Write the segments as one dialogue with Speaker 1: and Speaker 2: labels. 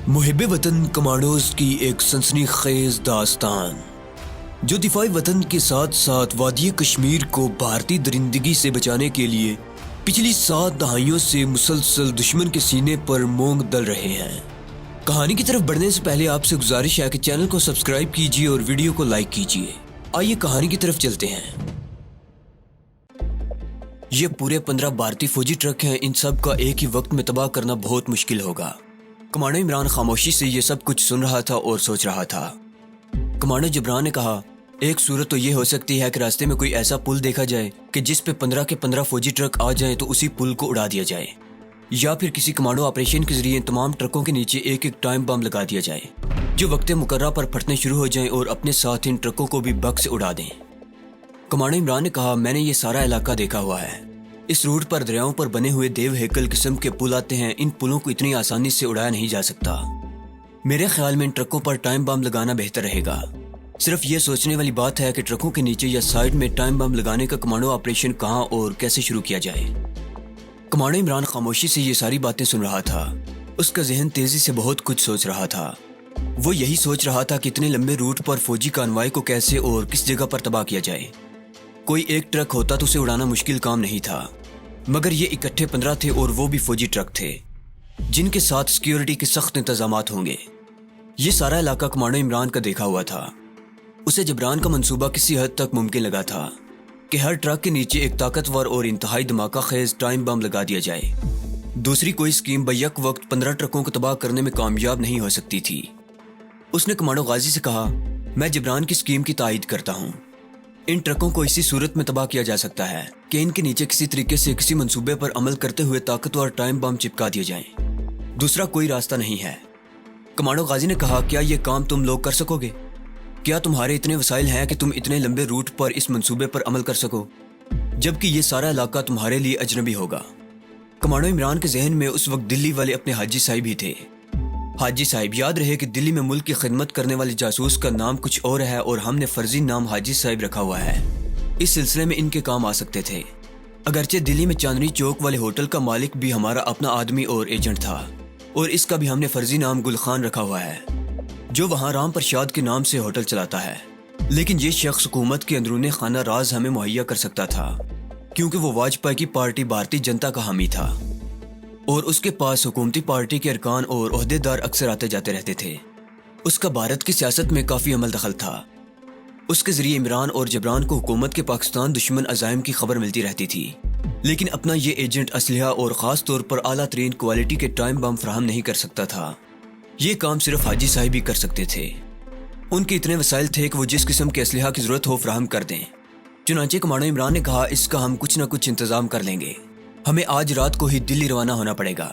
Speaker 1: محب وطن کمانڈوز کی ایک سنسنی خیز داستان جو دفاعی وطن کے ساتھ ساتھ وادی کشمیر کو بھارتی درندگی سے بچانے کے لیے پچھلی 7 دہائیوں سے مسلسل دشمن کے سینے پر مونگ دل رہے ہیں۔ کہانی کی طرف بڑھنے سے پہلے آپ سے گزارش ہے کہ چینل کو سبسکرائب کیجیے اور ویڈیو کو لائک کیجیے۔ آئیے کہانی کی طرف چلتے ہیں۔ یہ پورے 15 بھارتی فوجی ٹرک ہیں، ان سب کا ایک ہی وقت میں تباہ کرنا بہت مشکل ہوگا۔ کمانڈو عمران خاموشی سے یہ سب کچھ سن رہا تھا اور سوچ رہا تھا۔ کمانڈو جبران نے کہا، ایک صورت تو یہ ہو سکتی ہے کہ راستے میں کوئی ایسا پل دیکھا جائے کہ جس پہ 15 کے 15 فوجی ٹرک آ جائیں تو اسی پل کو اڑا دیا جائے، یا پھر کسی کمانڈو آپریشن کے ذریعے تمام ٹرکوں کے نیچے ایک ایک ٹائم بم لگا دیا جائے جو وقت مقررہ پر پھٹنے شروع ہو جائیں اور اپنے ساتھ ان ٹرکوں کو بھی بگ سے اڑا دیں۔ کمانڈو عمران نے کہا، میں نے یہ سارا علاقہ دیکھا ہوا ہے۔ اس روٹ پر دریاؤں پر بنے ہوئے دیو ہیکل قسم کے پل آتے ہیں، ان پلوں کو اتنی آسانی سے اڑایا نہیں جا سکتا۔ میرے خیال میں ان ٹرکوں پر ٹائم بم لگانا بہتر رہے گا۔ صرف یہ سوچنے والی بات ہے کہ ٹرکوں کے نیچے یا سائیڈ میں ٹائم بم لگانے کا کمانڈو آپریشن کہاں اور کیسے شروع کیا جائے۔ کمانڈو عمران خاموشی سے یہ ساری باتیں سن رہا تھا۔ اس کا ذہن تیزی سے بہت کچھ سوچ رہا تھا۔ وہ یہی سوچ رہا تھا کہ اتنے لمبے روٹ پر فوجی کانوائے کو کیسے اور کس جگہ پر تباہ کیا جائے۔ کوئی ایک ٹرک ہوتا تو اسے اڑانا مشکل کام نہیں تھا، مگر یہ اکٹھے 15 تھے اور وہ بھی فوجی ٹرک تھے جن کے ساتھ سیکیورٹی کے سخت انتظامات ہوں گے۔ یہ سارا علاقہ کمانڈو عمران کا دیکھا ہوا تھا۔ اسے جبران کا منصوبہ کسی حد تک ممکن لگا تھا کہ ہر ٹرک کے نیچے ایک طاقتور اور انتہائی دھماکہ خیز ٹائم بم لگا دیا جائے۔ دوسری کوئی اسکیم بیک وقت 15 ٹرکوں کو تباہ کرنے میں کامیاب نہیں ہو سکتی تھی۔ اس نے کمانڈو غازی سے کہا، میں جبران کی اسکیم کی تائید کرتا ہوں۔ ان ٹرکوں کو اسی صورت میں تباہ کیا جا سکتا ہے کہ ان کے نیچے کسی طریقے سے کسی منصوبے پر عمل کرتے ہوئے طاقتور ٹائم بم چپکا دیے جائیں۔ دوسرا کوئی راستہ نہیں ہے۔ کمانڈو غازی نے کہا، کیا یہ کام تم لوگ کر سکو گے؟ کیا تمہارے اتنے وسائل ہیں کہ تم اتنے لمبے روٹ پر اس منصوبے پر عمل کر سکو جبکہ یہ سارا علاقہ تمہارے لیے اجنبی ہوگا؟ کمانڈو عمران کے ذہن میں اس وقت دلی والے اپنے حاجی صاحب ہی تھے۔ حاجی صاحب، یاد رہے کہ دلی میں ملک کی خدمت کرنے والے جاسوس کا نام کچھ اور ہے اور ہم نے فرضی نام حاجی صاحب رکھا ہوا ہے۔ اس سلسلے میں ان کے کام آ سکتے تھے۔ اگرچہ دلی میں چاندنی چوک والے ہوٹل کا مالک بھی ہمارا اپنا آدمی اور ایجنٹ تھا، اور اس کا بھی ہم نے فرضی نام گل خان رکھا ہوا ہے جو وہاں رام پرشاد کے نام سے ہوٹل چلاتا ہے۔ لیکن یہ شخص حکومت کے اندرون خانہ راز ہمیں مہیا کر سکتا تھا کیونکہ وہ واجپئی کی پارٹی بھارتی جنتا کا حامی تھا اور اس کے پاس حکومتی پارٹی کے ارکان اور عہدے دار اکثر آتے جاتے رہتے تھے۔ اس کا بھارت کی سیاست میں کافی عمل دخل تھا۔ اس کے ذریعے عمران اور جبران کو حکومت کے پاکستان دشمن عزائم کی خبر ملتی رہتی تھی، لیکن اپنا یہ ایجنٹ اسلحہ اور خاص طور پر اعلیٰ ترین کوالٹی کے ٹائم بم فراہم نہیں کر سکتا تھا۔ یہ کام صرف حاجی صاحب ہی کر سکتے تھے۔ ان کے اتنے وسائل تھے کہ وہ جس قسم کے اسلحہ کی ضرورت ہو فراہم کر دیں۔ چنانچہ کمانڈو عمران نے کہا، اس کا ہم کچھ نہ کچھ انتظام کر لیں گے، ہمیں آج رات کو ہی دلی روانہ ہونا پڑے گا۔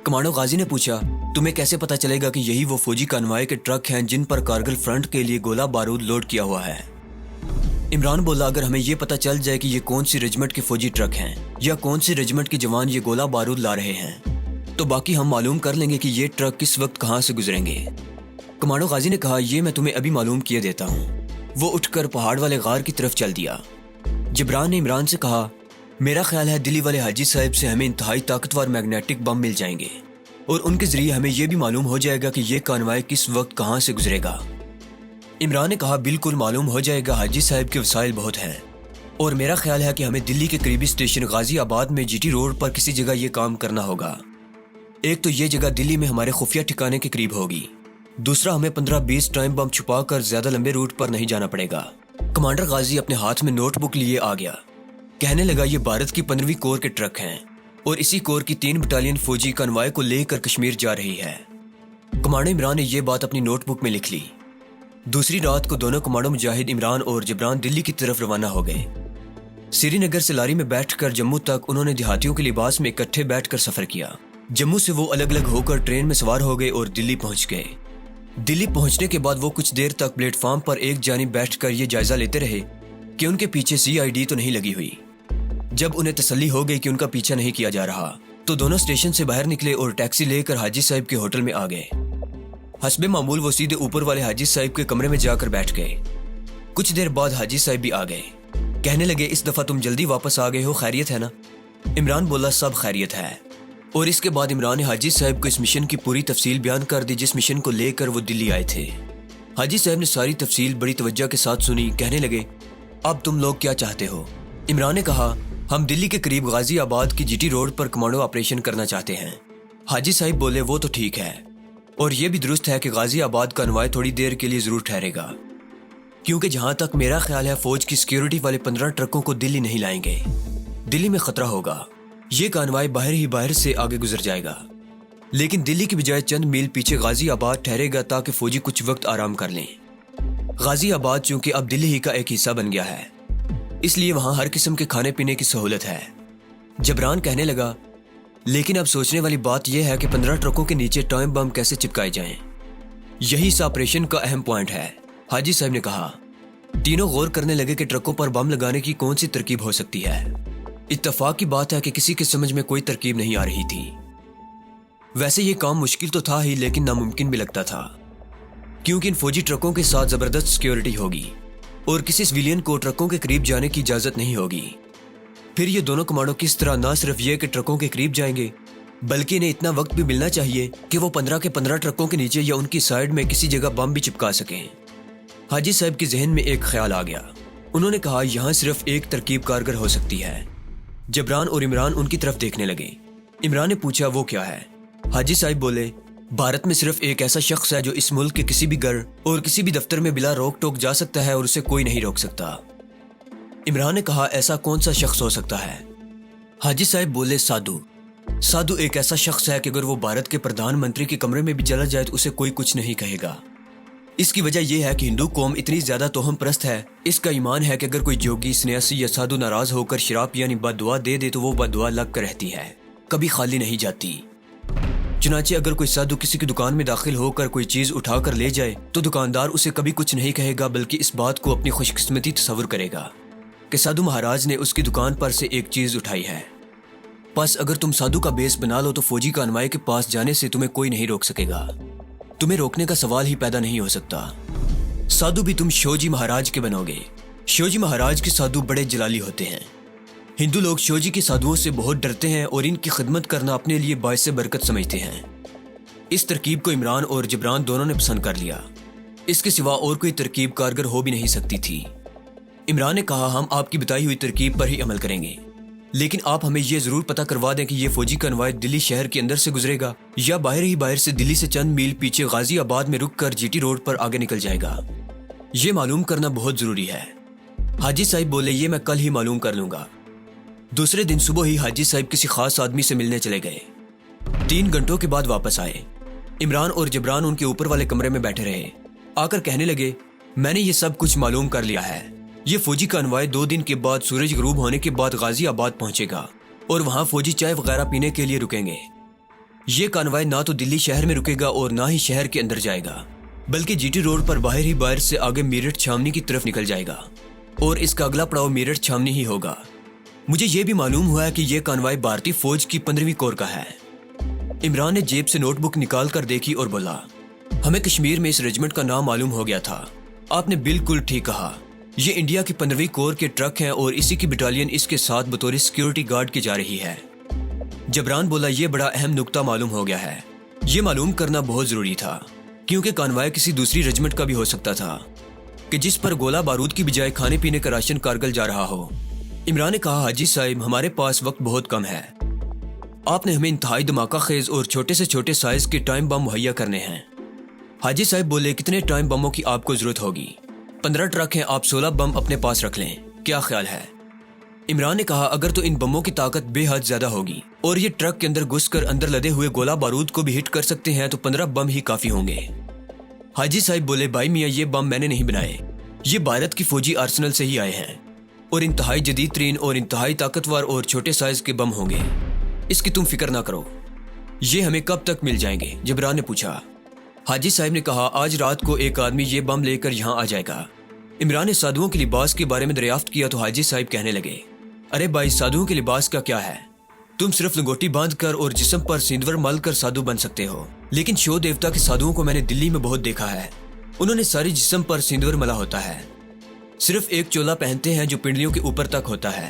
Speaker 1: کمانڈو غازی نے پوچھا، تمہیں کیسے پتا چلے گا کہ یہی وہ فوجی کانوائے کے ٹرک ہیں جن پر کارگل فرنٹ کے لیے گولہ بارود لوڈ کیا ہوا ہے؟ عمران بولا، اگر ہمیں یہ پتا چل جائے کہ یہ کون سی رجمنٹ کے فوجی ٹرک ہیں یا کون سی رجمنٹ کے جوان یہ گولہ بارود لا رہے ہیں تو باقی ہم معلوم کر لیں گے کہ یہ ٹرک کس وقت کہاں سے گزریں گے۔ کمانڈو غازی نے کہا، یہ میں تمہیں ابھی معلوم کیے دیتا ہوں۔ وہ اٹھ کر پہاڑ والے غار کی طرف چل دیا۔ جبران نے عمران سے کہا، میرا خیال ہے دلی والے حاجی صاحب سے ہمیں انتہائی طاقتور میگنیٹک بم مل جائیں گے اور ان کے ذریعے ہمیں یہ بھی معلوم ہو جائے گا کہ یہ کانوائے کس وقت کہاں سے گزرے گا۔ عمران نے کہا، بالکل معلوم ہو جائے گا، حاجی صاحب کے وسائل بہت ہیں اور میرا خیال ہے کہ ہمیں دلی کے قریبی اسٹیشن غازی آباد میں جی ٹی روڈ پر کسی جگہ یہ کام کرنا ہوگا۔ ایک تو یہ جگہ دلی میں ہمارے خفیہ ٹھکانے کے قریب ہوگی، دوسرا ہمیں 15-20 ٹائم بم چھپا کر زیادہ لمبے روٹ پر نہیں جانا پڑے گا۔ کمانڈر غازی اپنے ہاتھ میں نوٹ بک لیے آ گیا۔ کہنے لگا، یہ بھارت کی 15ویں کور کے ٹرک ہیں اور اسی کور کی 3 بٹالین فوجی کانوائے کو لے کر کشمیر جا رہی ہے۔ کمانڈر عمران نے یہ بات اپنی نوٹ بک میں لکھ لی۔ دوسری رات کو دونوں کمانڈو مجاہد عمران اور جبران دلی کی طرف روانہ ہو گئے۔ سری نگر سے لاری میں بیٹھ کر جموں تک انہوں نے دیہاتیوں کے لباس میں اکٹھے بیٹھ کر سفر کیا۔ جموں سے وہ الگ الگ ہو کر ٹرین میں سوار ہو گئے اور دلی پہنچ گئے۔ دلی پہنچنے کے بعد وہ کچھ دیر تک پلیٹ فارم پر ایک جانب بیٹھ کر یہ جائزہ لیتے رہے کہ ان کے پیچھے CID تو نہیں لگی ہوئی۔ جب انہیں تسلی ہو گئی کہ ان کا پیچھا نہیں کیا جا رہا تو دونوں اسٹیشن سے باہر نکلے اور ٹیکسی لے کر حاجی صاحب کے ہوٹل میں آ گئے۔ حسب معمول وہ سیدھے اوپر والے حاجی صاحب کے کمرے میں جا کر بیٹھ گئے۔ کچھ دیر بعد حاجی صاحب بھی آ گئے۔ کہنے لگے، اس دفعہ تم جلدی واپس آ گئے ہو، خیریت ہے نا؟ عمران بولا، سب خیریت ہے۔ اور اس کے بعد عمران نے حاجی صاحب کو اس مشن کی پوری تفصیل بیان کر دی جس مشن کو لے کر وہ دلی آئے تھے۔ حاجی صاحب نے ساری تفصیل بڑی توجہ کے ساتھ سنی۔ کہنے لگے، اب تم لوگ کیا چاہتے ہو؟ عمران نے کہا، ہم دلی کے قریب غازی آباد کی جی ٹی روڈ پر کمانڈو آپریشن کرنا چاہتے ہیں۔ حاجی صاحب بولے، وہ تو ٹھیک ہے، اور یہ بھی درست ہے کہ غازی آباد کا انواع تھوڑی دیر کے لیے ضرور ٹھہرے گا، کیونکہ جہاں تک میرا خیال ہے فوج کی سیکیورٹی والے 15 ٹرکوں کو دلی نہیں لائیں گے۔ دلی میں خطرہ ہوگا، یہ کانوائے باہر سے آگے گزر جائے گا، لیکن دلی کی بجائے چند میل پیچھے غازی آباد ٹھہرے گا تاکہ فوجی کچھ وقت آرام کر لیں۔ غازی آباد چونکہ اب دلی ہی کا ایک حصہ بن گیا ہے، اس لیے وہاں ہر قسم کے کھانے پینے کی سہولت ہے۔ جبران کہنے لگا، لیکن اب سوچنے والی بات یہ ہے کہ 15 ٹرکوں کے نیچے ٹائم بم کیسے چپکائے جائیں؟ یہی اس آپریشن کا اہم پوائنٹ ہے۔ حاجی صاحب نے کہا۔ تینوں غور کرنے لگے کہ ٹرکوں پر بم لگانے کی کون سی ترکیب ہو سکتی ہے۔ اتفاق کی بات ہے کہ کسی کے سمجھ میں کوئی ترکیب نہیں آ رہی تھی۔ ویسے یہ کام مشکل تو تھا ہی، لیکن ناممکن بھی لگتا تھا، کیونکہ ان فوجی ٹرکوں کے ساتھ زبردست سیکیورٹی ہوگی اور کسی سویلین کو ٹرکوں کے قریب جانے کی اجازت نہیں ہوگی۔ پھر یہ دونوں کمانڈو کس طرح نہ صرف یہ کہ ٹرکوں کے قریب جائیں گے، بلکہ انہیں اتنا وقت بھی ملنا چاہیے کہ وہ 15 کے 15 ٹرکوں کے نیچے یا ان کی سائیڈ میں کسی جگہ بم بھی چپکا سکیں۔ حاجی صاحب کے ذہن میں ایک خیال آ گیا۔ انہوں نے کہا، یہاں صرف ایک ترکیب کارگر ہو سکتی ہے۔ جبران اور عمران ان کی طرف دیکھنے لگے۔ عمران نے پوچھا، وہ کیا ہے؟ حاجی صاحب بولے، بھارت میں صرف ایک ایسا شخص ہے جو اس ملک کے کسی بھی گھر اور کسی بھی دفتر میں بلا روک ٹوک جا سکتا ہے اور اسے کوئی نہیں روک سکتا۔ عمران نے کہا، ایسا کون سا شخص ہو سکتا ہے؟ حاجی صاحب بولے، سادھو ایک ایسا شخص ہے کہ اگر وہ بھارت کے پردھان منتری کے کمرے میں بھی چلا جائے تو اسے کوئی کچھ نہیں کہے گا۔ اس کی وجہ یہ ہے کہ ہندو قوم اتنی زیادہ توہم پرست ہے، اس کا ایمان ہے کہ اگر کوئی جوگی، سنیاسی یا سادھو ناراض ہو کر شراب یعنی بد دعا دے دے تو وہ بد دعا لگ کر رہتی ہے، کبھی خالی نہیں جاتی۔ چنانچہ اگر کوئی سادھو کسی کی دکان میں داخل ہو کر کوئی چیز اٹھا کر لے جائے تو دکاندار اسے کبھی کچھ نہیں کہے گا، بلکہ اس بات کو اپنی خوش قسمتی تصور کرے گا کہ سادھو مہاراج نے اس کی دکان پر سے ایک چیز اٹھائی ہے۔ بس اگر تم سادھو کا بیس بنا لو تو فوجی کانوائے کے پاس جانے سے تمہیں کوئی نہیں روک سکے گا، تمہیں روکنے کا سوال ہی پیدا نہیں ہو سکتا۔ سادھو بھی تم شوجی مہاراج کے بنو گے۔ شوجی مہاراج کے سادھو بڑے جلالی ہوتے ہیں۔ ہندو لوگ شوجی کے سادھوؤں سے بہت ڈرتے ہیں اور ان کی خدمت کرنا اپنے لیے باعث برکت سمجھتے ہیں۔ اس ترکیب کو عمران اور جبران دونوں نے پسند کر لیا۔ اس کے سوا اور کوئی ترکیب کارگر ہو بھی نہیں سکتی تھی۔ عمران نے کہا، ہم آپ کی بتائی ہوئی ترکیب پر ہی عمل کریں گے، لیکن آپ ہمیں یہ ضرور پتہ کروا دیں کہ یہ فوجی کنوائے دلی شہر کے اندر سے گزرے گا یا باہر سے دلی سے چند میل پیچھے غازی آباد میں رک کر جی ٹی روڈ پر آگے نکل جائے گا۔ یہ معلوم کرنا بہت ضروری ہے۔ حاجی صاحب بولے، یہ میں کل ہی معلوم کر لوں گا۔ دوسرے دن صبح ہی حاجی صاحب کسی خاص آدمی سے ملنے چلے گئے۔ 3 گھنٹوں کے بعد واپس آئے۔ عمران اور جبران ان کے اوپر والے کمرے میں بیٹھے رہے۔ آ کر کہنے لگے، میں نے یہ سب کچھ معلوم کر لیا ہے۔ یہ فوجی کانوائے 2 دن کے بعد سورج غروب ہونے کے بعد غازی آباد پہنچے گا اور وہاں فوجی چائے وغیرہ پینے کے لیے رکیں گے۔ یہ کانوائے نہ تو دلی شہر میں رکے گا اور نہ ہی شہر کے اندر جائے گا، بلکہ جی ٹی روڈ پر باہر سے آگے میرٹھ چھاونی کی طرف نکل جائے گا اور اس کا اگلا پڑاؤ میرٹھ چھاونی ہی ہوگا۔ مجھے یہ بھی معلوم ہوا ہے کہ یہ کانوائے بھارتی فوج کی 15ویں کور کا ہے۔ عمران نے جیب سے نوٹ بک نکال کر دیکھی اور بولا، ہمیں کشمیر میں اس ریجمنٹ کا نام معلوم ہو گیا تھا۔ آپ نے بالکل ٹھیک کہا، یہ انڈیا کی 15ویں کور کے ٹرک ہیں اور اسی کی بٹالین اس کے ساتھ بطور سیکیورٹی گارڈ کی جا رہی ہے۔ جبران بولا، یہ بڑا اہم نکتہ معلوم ہو گیا ہے۔ یہ معلوم کرنا بہت ضروری تھا، کیونکہ کانوائے کسی دوسری ریجمنٹ کا بھی ہو سکتا تھا کہ جس پر گولہ بارود کی بجائے کھانے پینے کا راشن کارگل جا رہا ہو۔ عمران نے کہا، حاجی صاحب، ہمارے پاس وقت بہت کم ہے۔ آپ نے ہمیں انتہائی دھماکہ خیز اور چھوٹے سے چھوٹے سائز کے ٹائم بم مہیا کرنے ہیں۔ حاجی صاحب بولے، کتنے ٹائم بموں کی آپ کو ضرورت ہوگی؟ 15 ٹرک ہیں، آپ 16 بم اپنے پاس رکھ لیں، کیا خیال ہے؟ عمران نے کہا، اگر تو ان بموں کی طاقت بے حد زیادہ ہوگی اور یہ ٹرک کے اندر گھس کر اندر لدے ہوئے گولہ بارود کو بھی ہٹ کر سکتے ہیں تو 15 بم ہی کافی ہوں گے۔ حاجی صاحب بولے، بھائی میاں، یہ بم میں نے نہیں بنائے، یہ بھارت کی فوجی آرسنل سے ہی آئے ہیں اور انتہائی جدید ترین اور انتہائی طاقتور اور چھوٹے سائز کے بم ہوں گے۔ اس کی تم فکر نہ کرو۔ یہ ہمیں کب تک مل جائیں گے؟ جبران نے پوچھا۔ حاجی صاحب نے کہا، آج رات کو ایک آدمی یہ بم لے کر یہاں آ جائے گا۔ عمران نے سادھوؤں کے لباس کے بارے میں دریافت کیا تو حاجی صاحب کہنے لگے، ارے بھائی، سادھوؤں کے لباس کا کیا ہے؟ تم صرف لنگوٹی باندھ کر اور جسم پر سیندور مل کر سادھو بن سکتے ہو، لیکن شو دیوتا کے سادھوؤں کو میں نے دلی میں بہت دیکھا ہے۔ انہوں نے ساری جسم پر سیندور ملا ہوتا ہے، صرف ایک چولا پہنتے ہیں جو پنڈلیوں کے اوپر تک ہوتا ہے۔